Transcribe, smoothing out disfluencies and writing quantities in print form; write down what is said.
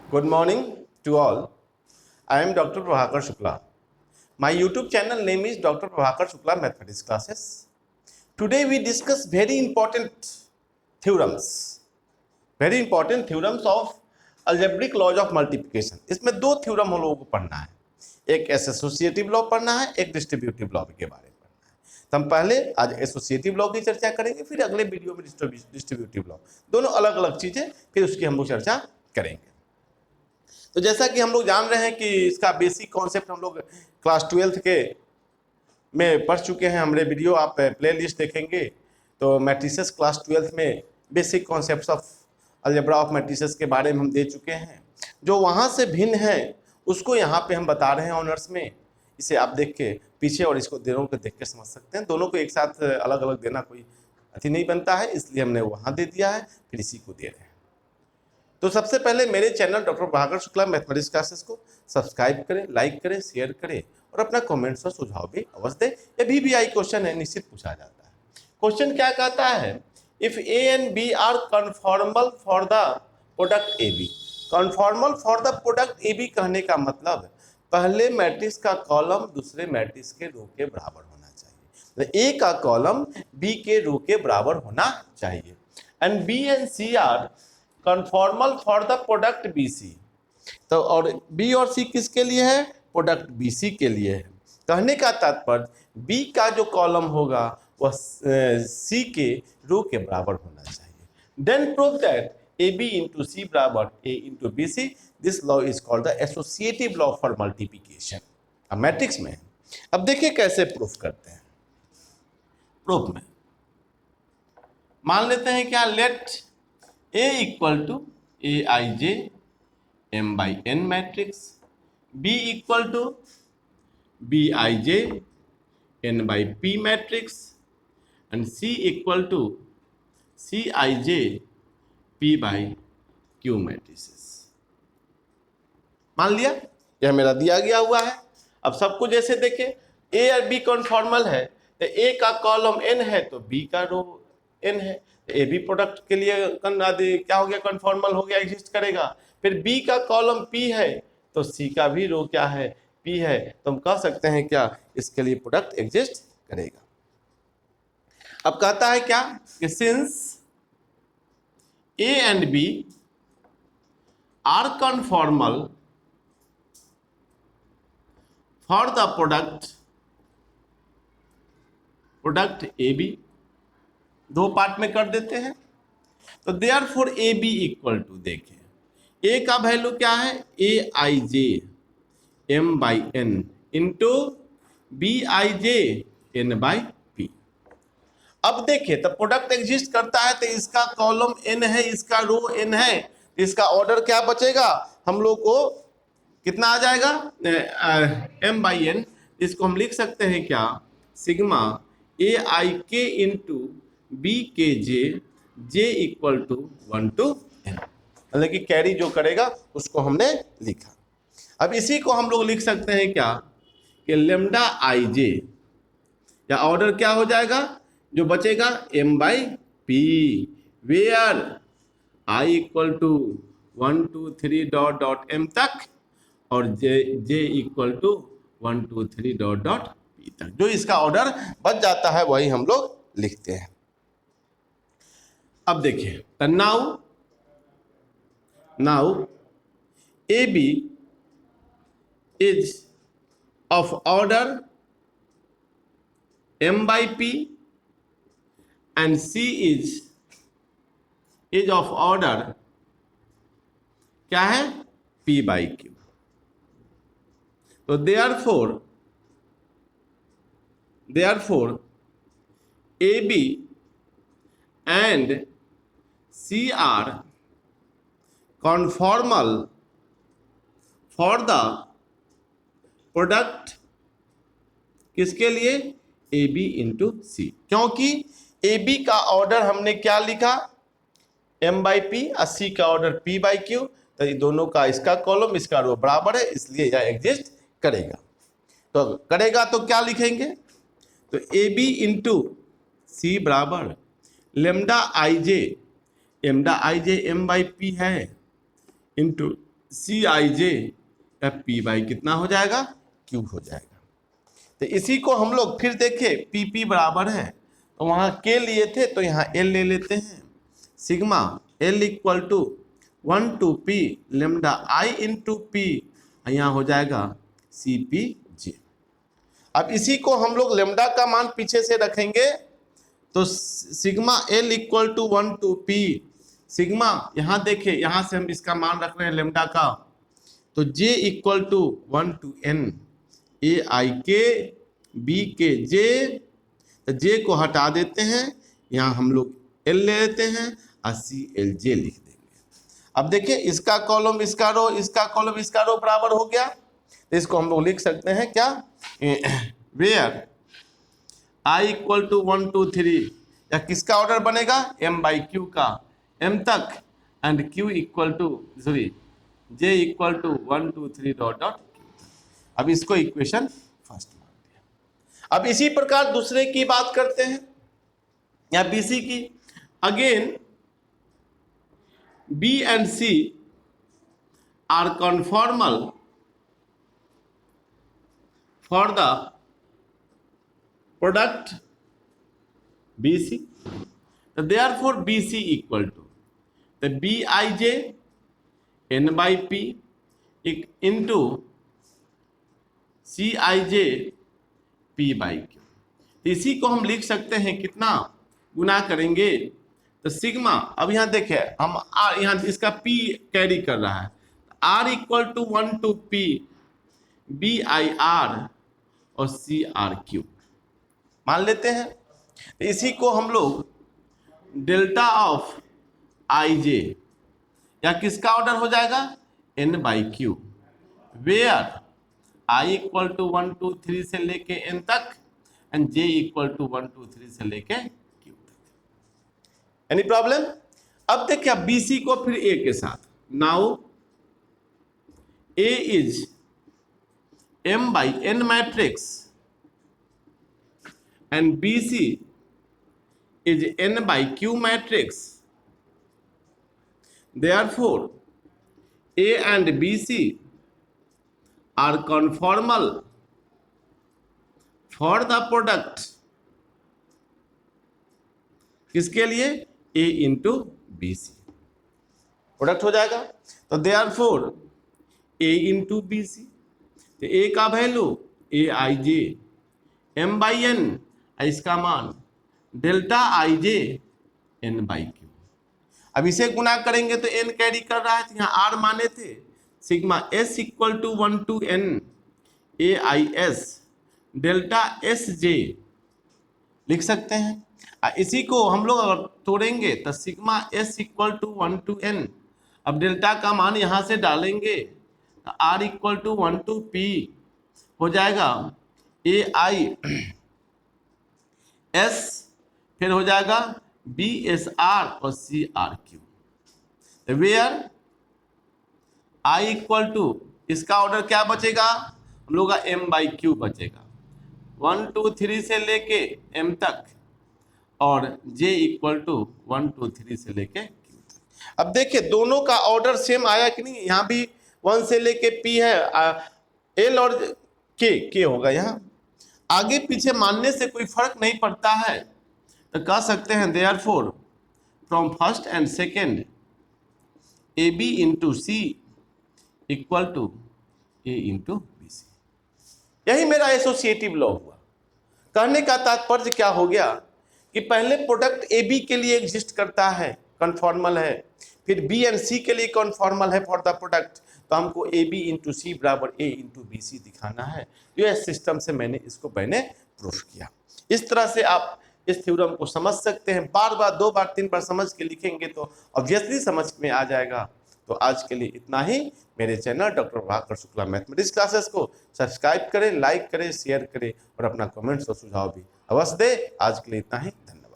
Good morning to all. I am Dr. Prabhakar Shukla. My YouTube channel name is Dr. Prabhakar Shukla Mathematics Classes. Today we discuss very important theorems of algebraic laws of multiplication. इसमें दो theorem हम लोगों को पढ़ना है, एक associative law पढ़ना है, एक डिस्ट्रीब्यूटिव लॉ के बारे में पढ़ना है। तो हम पहले आज एसोसिएटिव लॉ की चर्चा करेंगे, फिर अगले वीडियो में डिस्ट्रीब्यूटिव लॉ, दोनों अलग अलग चीजें, फिर उसकी हम लोग चर्चा करेंगे। तो जैसा कि हम लोग जान रहे हैं कि इसका बेसिक कॉन्सेप्ट हम लोग क्लास 12th के में पढ़ चुके हैं। हमारे वीडियो आप प्लेलिस्ट देखेंगे तो मैट्रिसेस क्लास 12th में basic concepts of algebra of matrices के बारे में हम दे चुके हैं। जो वहाँ से भिन्न है उसको यहाँ पे हम बता रहे हैं ऑनर्स में। इसे आप देख के पीछे और इसको दोनों को देख के समझ सकते हैं। दोनों को एक साथ अलग अलग देना कोई अति नहीं बनता है, इसलिए हमने वहाँ दे दिया है, फिर इसी को दे रहे हैं। तो सबसे पहले मेरे channel doctor Prabhakar Shukla mathematics classes को सब्सक्राइब करें, लाइक करें, शेयर करें और अपना कमेंट्स और सुझाव भी अवश्य दें। ये VBI क्वेश्चन है, निश्चित पूछा जाता है। क्वेश्चन क्या कहता है? If A and B are conformal for the product AB। Conformal for the product AB कहने का मतलब पहले मैट्रिक्स का कॉलम दूसरे मैट्रिक्स के रो के बराबर होना चाहिए। A का कॉलम B के रो के बराबर होना चाहिए। And B and C are conformal for the product BC। तो और B और C किसके लिए है? प्रोडक्ट BC के लिए है। कहने का तात्पर्य B का जो कॉलम होगा वह C के रो के बराबर होना चाहिए। Then prove that AB into C बराबर A into BC। This law is called the associative law for multiplication. अब मैट्रिक्स में अब देखिए कैसे प्रूफ करते हैं। प्रूफ में मान लेते हैं क्या, let A equal to Aij M by N matrix, B equal to Bij N by P matrix and C equal to Cij P by Q matrices. मान लिया यह मेरा दिया गया हुआ है। अब सबको जैसे देखें, A और B कॉन्फॉर्मल है तो A का कॉलम n है तो B का रो n है। ए बी प्रोडक्ट के लिए क्या हो गया? कन्फॉर्मल हो गया, एग्जिस्ट करेगा। फिर बी का कॉलम पी है तो सी का भी रो क्या है? पी है। तो हम कह सकते हैं क्या, इसके लिए प्रोडक्ट एग्जिस्ट करेगा। अब कहता है क्या कि since A and B are conformal for the product A B, दो पार्ट में कर देते हैं। तो therefore A B equal to, देखें ए का वैल्यू क्या है? Aij M by N into Bij N by P। अब देखिए तो प्रोडक्ट एग्जिस्ट करता है तो इसका कॉलम n है, इसका रो n है, तो इसका ऑर्डर क्या बचेगा? हम लोग को कितना आ जाएगा? M by N। इसको हम लिख सकते हैं क्या, sigma Aik into Bkj J equal to 1 to n। मतलब कि कैरी जो करेगा उसको हमने लिखा। अब इसी को हम लोग लिख सकते हैं क्या कि लेमडा Ij, या ऑर्डर क्या हो जाएगा जो बचेगा? M by P, where I equal to 1 2 3 dot dot M तक और J equal to 1 2 3 dot dot P तक। जो इसका ऑर्डर बच जाता है वही हम लोग लिखते हैं। अब देखिए तो now A B is of order M by P and C is of order क्या है? P by Q। तो therefore A B and C are conformal for the product किसके लिए? AB into C। क्योंकि AB का order हमने क्या लिखा? M by P और C का ऑर्डर P by Q। तो ये दोनों का, इसका कॉलम इसका रो बराबर है, इसलिए यह एग्जिस्ट करेगा। तो करेगा तो क्या लिखेंगे? तो AB इंटू C बराबर lambda Ij M by P है इंटू सी आई जे या पी बाई कितना हो जाएगा, क्यू हो जाएगा। तो इसी को हम लोग फिर देखें, पी पी बराबर है तो वहाँ के लिए थे तो यहाँ एल ले लेते हैं, sigma L equal to 1 to P lambda I into P, यहाँ हो जाएगा सी पी जे। अब इसी को हम लोग लेमडा का मान पीछे से रखेंगे तो sigma L equal to 1 to P, sigma यहाँ देखिए यहाँ से हम इसका मान रख रहे हैं लेमडा का, तो J equal to 1 to N A I K B के जे, तो जे को हटा देते हैं, यहाँ हम लोग एल ले लेते हैं और सी एल जे लिख देंगे। अब देखिए इसका कॉलम इसका रो, इसका कॉलम इसका रो बराबर हो गया, तो इसको हम लोग लिख सकते हैं क्या, वेयर आई इक्वल टू 1 2 3, या किसका ऑर्डर बनेगा, एम बाई क्यू का, एम तक, and Q equal to sorry J equal to 1 2 3 dot dot. अब इसको इक्वेशन फर्स्ट मान दिया। अब इसी प्रकार दूसरे की बात करते हैं या बीसी की। Again B and C are conformal for the product BC, therefore BC equal to the Bij n by P into Cij P by Q। इसी को हम लिख सकते हैं कितना गुना करेंगे तो सिग्मा, अब यहाँ देखिए हम यहाँ इसका P कैरी कर रहा है, R equal to 1 to P BIR और CRQ मान लेते हैं। इसी को हम लोग डेल्टा ऑफ आई जे या किसका ऑर्डर हो जाएगा, n by Q, where I equal to 1 2 3 से लेके n तक एंड j इक्वल टू 1 2 3 से लेके q तक। Any problem. अब देखिए BC को फिर A के साथ, now A is m by n matrix and BC is n by q matrix, therefore A and BC are conformal for the product, किसके लिए, A into BC प्रोडक्ट हो जाएगा, तो therefore A into BC, तो A का value Aij m by n, इसका मान delta I J N by Q. अब इसे गुना करेंगे तो n कैरी कर रहा है तो यहाँ r माने थे, sigma s equal to 1 to n A I S delta S J लिख सकते हैं। इसी को हम लोग अगर तोड़ेंगे तो sigma s equal to 1 to n, अब डेल्टा का मान यहाँ से डालेंगे तो r equal to 1 to p हो जाएगा ए आई एस, फिर हो जाएगा बी एस आर और C R Q, where I equal to इसका ऑर्डर क्या बचेगा, हम लोग का एम बाई क्यू बचेगा 1 2 3 से लेके एम तक, और जे इक्वल टू 1 2 3 से लेके क्यू तक। अब देखिए दोनों का ऑर्डर सेम आया कि नहीं, यहाँ भी 1 से लेके पी है, एल और के होगा, यहाँ आगे पीछे मानने से कोई फर्क नहीं पड़ता है, तो कह सकते हैं therefore from first and second A B into C equal to A into B C. यही मेरा एसोसिएटिव लॉ हुआ। कहने का तात्पर्य क्या हो गया कि पहले प्रोडक्ट ए बी के लिए एग्जिस्ट करता है, कन्फॉर्मल है, फिर बी एंड सी के लिए कन्फॉर्मल है फॉर द प्रोडक्ट, तो हमको ए बी इंटू सी बराबर ए इंटू बी सी दिखाना है। ये सिस्टम से मैंने प्रूफ किया। इस तरह से आप इस थ्योरम को समझ सकते हैं। बार बार 2 बार 3 बार समझ के लिखेंगे तो ऑब्वियसली समझ में आ जाएगा। तो आज के लिए इतना ही। मेरे channel doctor Prabhakar Shukla mathematics classes को सब्सक्राइब करें, लाइक करें, शेयर करें और अपना कमेंट्स और सुझाव भी अवश्य दें। आज के लिए इतना ही, धन्यवाद।